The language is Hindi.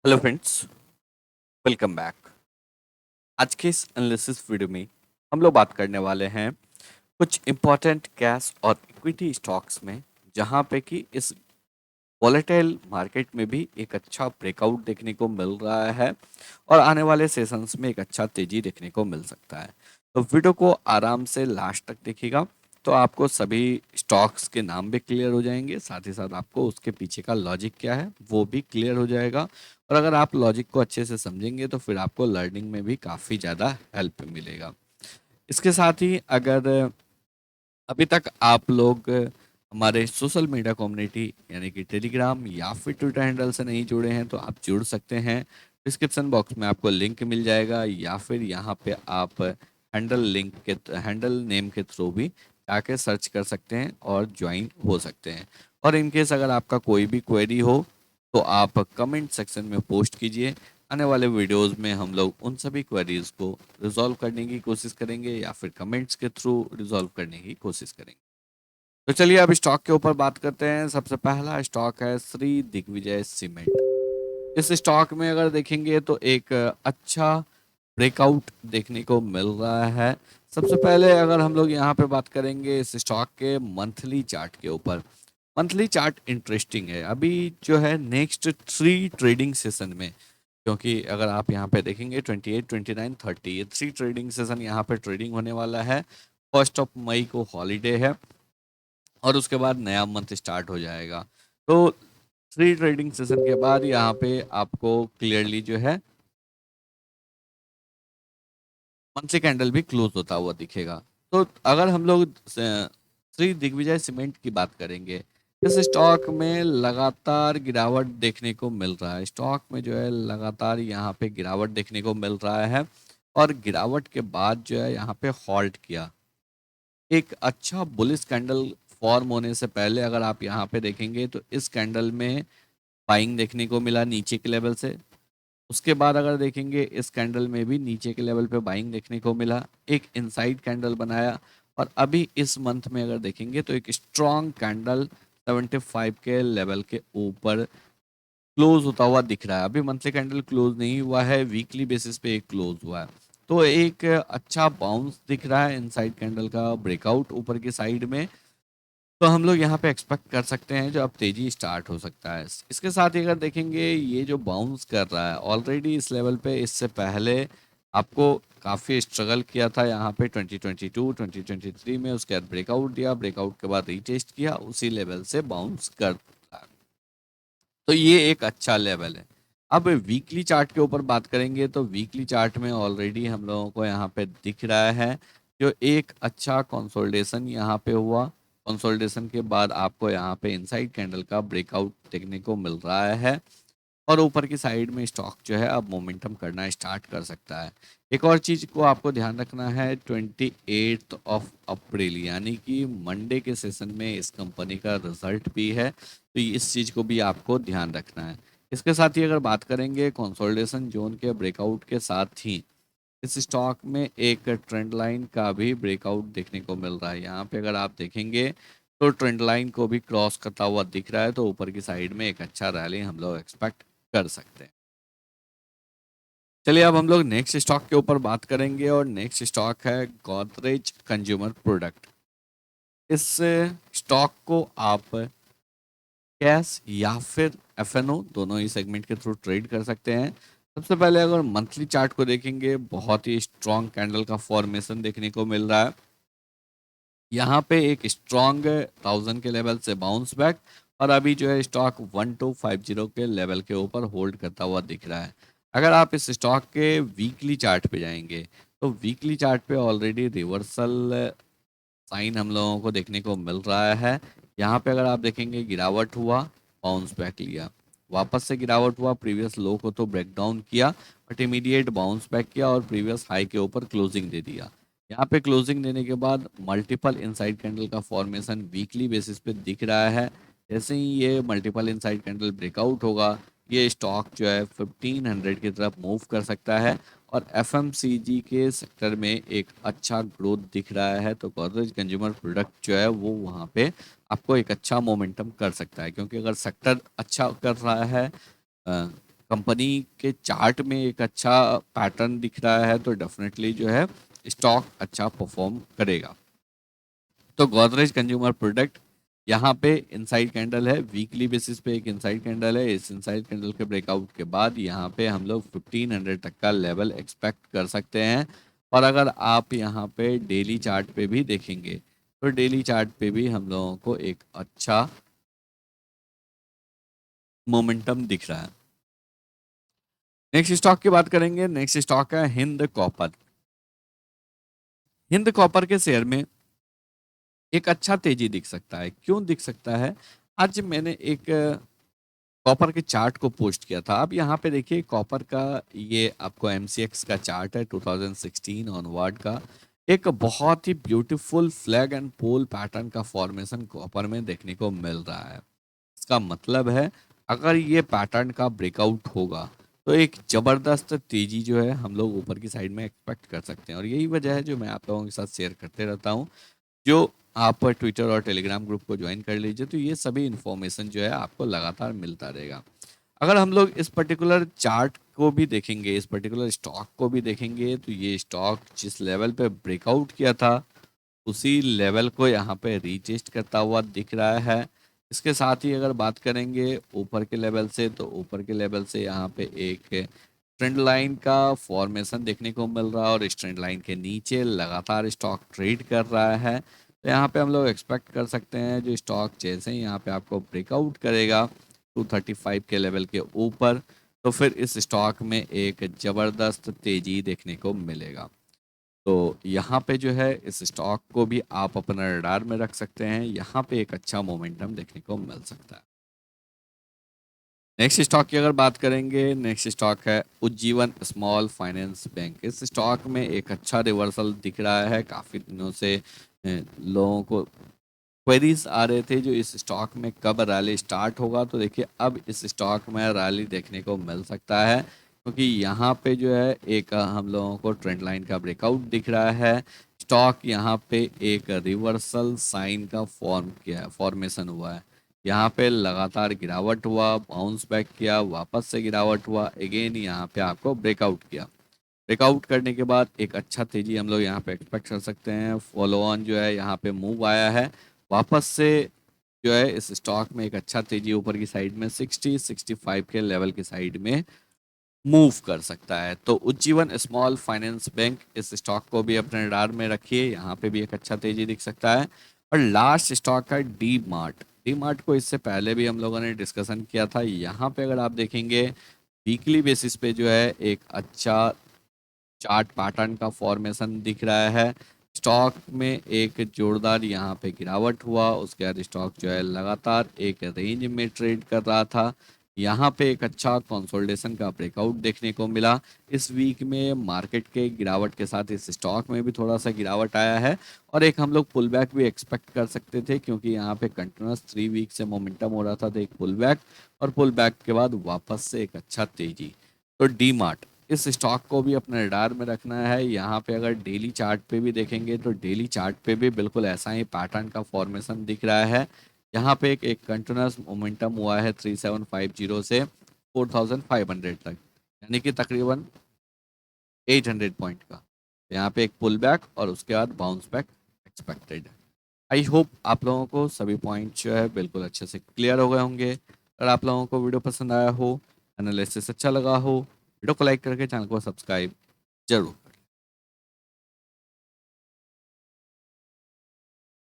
Hello friends, welcome back. आज के इस एनालिसिस वीडियो में हम लोग बात करने वाले हैं कुछ इम्पोर्टेंट कैश और इक्विटी स्टॉक्स में, जहां पे कि इस वॉलेटाइल मार्केट में भी एक अच्छा ब्रेकआउट देखने को मिल रहा है और आने वाले सेशंस में एक अच्छा तेजी देखने को मिल सकता है। तो वीडियो को आराम से लास्ट तक देखिएगा, तो आपको सभी स्टॉक्स के नाम भी क्लियर हो जाएंगे, साथ ही साथ आपको उसके पीछे का लॉजिक क्या है वो भी क्लियर हो जाएगा। और अगर आप लॉजिक को अच्छे से समझेंगे तो फिर आपको लर्निंग में भी काफ़ी ज़्यादा हेल्प मिलेगा। इसके साथ ही अगर अभी तक आप लोग हमारे सोशल मीडिया कम्युनिटी यानी कि टेलीग्राम या फिर ट्विटर हैंडल से नहीं जुड़े हैं तो आप जुड़ सकते हैं। डिस्क्रिप्शन बॉक्स में आपको लिंक मिल जाएगा या फिर यहाँ पे आप हैंडल नेम के थ्रू भी जाके सर्च कर सकते हैं और ज्वाइन हो सकते हैं। और इन केस अगर आपका कोई भी क्वेरी हो तो आप कमेंट सेक्शन में पोस्ट कीजिए। आने वाले वीडियोस में हम लोग उन सभी क्वेरीज को रिजॉल्व करने की कोशिश करेंगे या फिर कमेंट्स के थ्रू रिजॉल्व करने की कोशिश करेंगे। तो चलिए अब स्टॉक के ऊपर बात करते हैं। सबसे पहला स्टॉक है श्री दिग्विजय सीमेंट। इस स्टॉक में अगर देखेंगे तो एक अच्छा ब्रेकआउट देखने को मिल रहा है। सबसे पहले अगर हम लोग यहाँ पे बात करेंगे इस स्टॉक के मंथली चार्ट के ऊपर, मंथली चार्ट इंटरेस्टिंग है अभी जो है नेक्स्ट 3 ट्रेडिंग सेशन में, क्योंकि अगर आप यहाँ पे देखेंगे 28, 29, 30 ये 3 ट्रेडिंग सेशन यहाँ पे ट्रेडिंग होने वाला है। 1 मई को हॉलीडे है और उसके बाद नया मंथ स्टार्ट हो जाएगा। तो 3 ट्रेडिंग सेशन के बाद यहाँ पे आपको क्लियरली जो है मंथली कैंडल भी क्लोज होता हुआ दिखेगा। तो अगर हम लोग श्री दिग्विजय सीमेंट की बात करेंगे, इस स्टॉक में लगातार गिरावट देखने को मिल रहा है। स्टॉक में जो है लगातार यहाँ पे गिरावट देखने को मिल रहा है और गिरावट के बाद जो है यहाँ पे हॉल्ट किया। एक अच्छा बुलिश कैंडल फॉर्म होने से पहले अगर आप यहाँ पे देखेंगे तो इस कैंडल में बाइंग देखने को मिला नीचे के लेवल से। उसके बाद अगर देखेंगे इस कैंडल में भी नीचे के लेवल पे बाइंग देखने को मिला, एक इनसाइड कैंडल बनाया और अभी इस मंथ में अगर देखेंगे तो एक स्ट्रॉन्ग कैंडल 75 के लेवल के ऊपर क्लोज होता हुआ दिख रहा है। अभी मंथली कैंडल क्लोज नहीं हुआ है, वीकली बेसिस पे एक क्लोज हुआ है। तो एक अच्छा बाउंस दिख रहा है इनसाइड कैंडल का, ब्रेकआउट ऊपर की साइड में। तो हम लोग यहाँ पे एक्सपेक्ट कर सकते हैं जो अब तेजी स्टार्ट हो सकता है। इसके साथ ही अगर देखेंगे ये जो बाउंस कर रहा है ऑलरेडी इस लेवल पे, इससे पहले आपको काफ़ी स्ट्रगल किया था यहाँ पे 2022 2023 में। उसके बाद ब्रेकआउट दिया, ब्रेकआउट के बाद रीटेस्ट किया, उसी लेवल से बाउंस कर रहा है। तो ये एक अच्छा लेवल है। अब वीकली चार्ट के ऊपर बात करेंगे तो वीकली चार्ट में ऑलरेडी हम लोगों को यहाँ पे दिख रहा है जो एक अच्छा कंसोलिडेशन यहाँ पे हुआ। कंसोलिडेशन के बाद आपको यहाँ पे इनसाइड कैंडल का ब्रेकआउट देखने को मिल रहा है और ऊपर की साइड में स्टॉक जो है अब मोमेंटम करना स्टार्ट कर सकता है। एक और चीज़ को आपको ध्यान रखना है, 28 अप्रैल यानी कि मंडे के सेशन में इस कंपनी का रिजल्ट भी है, तो इस चीज़ को भी आपको ध्यान रखना है। इसके साथ ही अगर बात करेंगे कंसोलिडेशन जोन के ब्रेकआउट के साथ ही इस स्टॉक में एक ट्रेंड लाइन का भी ब्रेकआउट देखने को मिल रहा है। यहाँ पे अगर आप देखेंगे तो ट्रेंड लाइन को भी क्रॉस करता हुआ दिख रहा है, तो ऊपर की साइड में एक अच्छा रैली हम लोग एक्सपेक्ट कर सकते हैं। चलिए अब हम लोग नेक्स्ट स्टॉक के ऊपर बात करेंगे और नेक्स्ट स्टॉक है गोदरेज कंज्यूमर प्रोडक्ट। इस स्टॉक को आप कैश या फिर एफएनओ दोनों ही सेगमेंट के थ्रू ट्रेड कर सकते हैं। सबसे पहले अगर मंथली चार्ट को देखेंगे, बहुत ही स्ट्रॉन्ग कैंडल का फॉर्मेशन देखने को मिल रहा है। यहाँ पे एक स्ट्रॉन्ग 1000 के लेवल से बाउंस बैक और अभी जो है स्टॉक 1250 के लेवल के ऊपर होल्ड करता हुआ दिख रहा है। अगर आप इस स्टॉक के वीकली चार्ट पे जाएंगे तो वीकली चार्ट पे ऑलरेडी रिवर्सल साइन हम लोगों को देखने को मिल रहा है। यहाँ पे अगर आप देखेंगे गिरावट हुआ, बाउंस बैक लिया, वापस से गिरावट हुआ, प्रीवियस लो को तो ब्रेक डाउन किया बट इमीडिएट बाउंस बैक किया और प्रीवियस हाई के ऊपर क्लोजिंग दे दिया। यहाँ पे क्लोजिंग देने के बाद मल्टीपल इनसाइड कैंडल का फॉर्मेशन वीकली बेसिस पे दिख रहा है। जैसे ही ये मल्टीपल इनसाइड कैंडल ब्रेकआउट होगा, ये स्टॉक जो है 1500 की तरफ मूव कर सकता है और एफएमसीजी के सेक्टर में एक अच्छा ग्रोथ दिख रहा है। तो गोदरेज कंज्यूमर प्रोडक्ट जो है वो वहाँ पे आपको एक अच्छा मोमेंटम कर सकता है, क्योंकि अगर सेक्टर अच्छा कर रहा है कंपनी के चार्ट में एक अच्छा पैटर्न दिख रहा है तो डेफिनेटली जो है स्टॉक अच्छा परफॉर्म करेगा। तो गोदरेज कंज्यूमर प्रोडक्ट यहाँ पे इनसाइड कैंडल है, वीकली बेसिस पे एक इनसाइड कैंडल है। इस इनसाइड कैंडल के ब्रेकआउट के बाद यहाँ पे हम लोग 1500 तक का लेवल एक्सपेक्ट कर सकते हैं। और अगर आप यहाँ पे डेली चार्ट पे भी देखेंगे तो डेली चार्ट पे भी हम लोगों को एक अच्छा मोमेंटम दिख रहा है। नेक्स्ट स्टॉक की बात करेंगे। नेक्स्ट स्टॉक है हिंद कॉपर। हिंद कॉपर के शेयर में एक अच्छा तेजी दिख सकता है। क्यों दिख सकता है? आज मैंने एक कॉपर के चार्ट को पोस्ट किया था। अब यहाँ पे देखिए कॉपर का ये आपको एमसीएक्स का चार्ट है 2016 ऑनवर्ड का। एक बहुत ही beautiful flag and pole pattern का फॉर्मेशन कॉपर में देखने को मिल रहा है। इसका मतलब है अगर ये पैटर्न का ब्रेकआउट होगा तो एक जबरदस्त तेजी जो है हम लोग ऊपर की साइड में एक्सपेक्ट कर सकते हैं। और यही वजह है जो मैं आप लोगों के साथ शेयर करते रहता हूँ। जो आप ट्विटर और टेलीग्राम ग्रुप को ज्वाइन कर लीजिए तो ये सभी इन्फॉर्मेशन जो है आपको लगातार मिलता रहेगा। अगर हम लोग इस पर्टिकुलर चार्ट को भी देखेंगे, इस पर्टिकुलर स्टॉक को भी देखेंगे तो ये स्टॉक जिस लेवल पे ब्रेकआउट किया था उसी लेवल को यहाँ पे रीटेस्ट करता हुआ दिख रहा है। इसके साथ ही अगर बात करेंगे ऊपर के लेवल से तो ऊपर के लेवल से यहाँ पे एक ट्रेंड लाइन का फॉर्मेशन देखने को मिल रहा है और इस ट्रेंड लाइन के नीचे लगातार स्टॉक ट्रेड कर रहा है। तो यहाँ पे हम लोग एक्सपेक्ट कर सकते हैं जो स्टॉक जैसे ही यहाँ पे आपको ब्रेकआउट करेगा 235 के लेवल के ऊपर तो फिर इस स्टॉक में एक ज़बरदस्त तेजी देखने को मिलेगा। तो यहाँ पे जो है इस स्टॉक को भी आप अपना रडार में रख सकते हैं। यहाँ पे एक अच्छा मोमेंटम देखने को मिल सकता है। नेक्स्ट स्टॉक की अगर बात करेंगे, नेक्स्ट स्टॉक है उज्जीवन स्मॉल फाइनेंस बैंक। इस स्टॉक में एक अच्छा रिवर्सल दिख रहा है। काफ़ी दिनों से लोगों को क्वेरीज आ रहे थे जो इस स्टॉक में कब रैली स्टार्ट होगा। तो देखिए अब इस स्टॉक में रैली देखने को मिल सकता है क्योंकि यहाँ पे जो है एक हम लोगों को ट्रेंड लाइन का ब्रेकआउट दिख रहा है। स्टॉक यहाँ पे एक रिवर्सल साइन का फॉर्मेशन हुआ है। यहाँ पे लगातार गिरावट हुआ, बाउंस बैक किया, वापस से गिरावट हुआ, अगेन यहाँ पे आपको ब्रेकआउट किया। ब्रेकआउट करने के बाद एक अच्छा तेजी हम लोग यहाँ पे एक्सपेक्ट कर सकते हैं। फॉलो ऑन जो है यहाँ पे मूव आया है वापस से जो है इस स्टॉक में एक अच्छा तेजी ऊपर की साइड में 60-65 के लेवल की साइड में मूव कर सकता है। तो उज्जीवन स्मॉल फाइनेंस बैंक इस स्टॉक को भी अपने रडार में रखिए, यहाँ पे भी एक अच्छा तेजी दिख सकता है। और लास्ट स्टॉक है डी मार्ट। डी मार्ट को इससे पहले भी हम लोगों ने डिस्कशन किया था। यहाँ पे अगर आप देखेंगे वीकली बेसिस पे जो है एक अच्छा चार्ट पैटर्न का फॉर्मेशन दिख रहा है। स्टॉक में एक जोरदार यहाँ पे गिरावट हुआ, उसके बाद स्टॉक जो है लगातार एक रेंज में ट्रेड कर रहा था। यहाँ पे एक अच्छा कंसोलिडेशन का ब्रेकआउट देखने को मिला। इस वीक में मार्केट के गिरावट के साथ इस स्टॉक में भी थोड़ा सा गिरावट आया है और एक हम लोग पुल बैक भी एक्सपेक्ट कर सकते थे क्योंकि यहाँ पे कंटिन्यूस 3 वीक से मोमेंटम हो रहा था। तो एक पुल बैक और पुल बैक के बाद वापस से एक अच्छा तेजी। तो डी मार्ट इस स्टॉक को भी अपने रडार में रखना है। यहाँ पे अगर डेली चार्ट पे भी देखेंगे तो डेली चार्ट पे भी बिल्कुल ऐसा ही पैटर्न का फॉर्मेशन दिख रहा है। यहाँ पे एक कंटिन्यूस मोमेंटम हुआ है 3750 से 4500 तक, यानी कि तकरीबन 800 पॉइंट का। यहाँ पे एक पुल बैक और उसके बाद बाउंस बैक एक्सपेक्टेड है। आई होप आप लोगों को सभी पॉइंट जो है बिल्कुल अच्छे से क्लियर हो गए होंगे। अगर आप लोगों को वीडियो पसंद आया हो, एनालिसिस अच्छा लगा हो, वीडियो को लाइक करके चैनल को सब्सक्राइब जरूर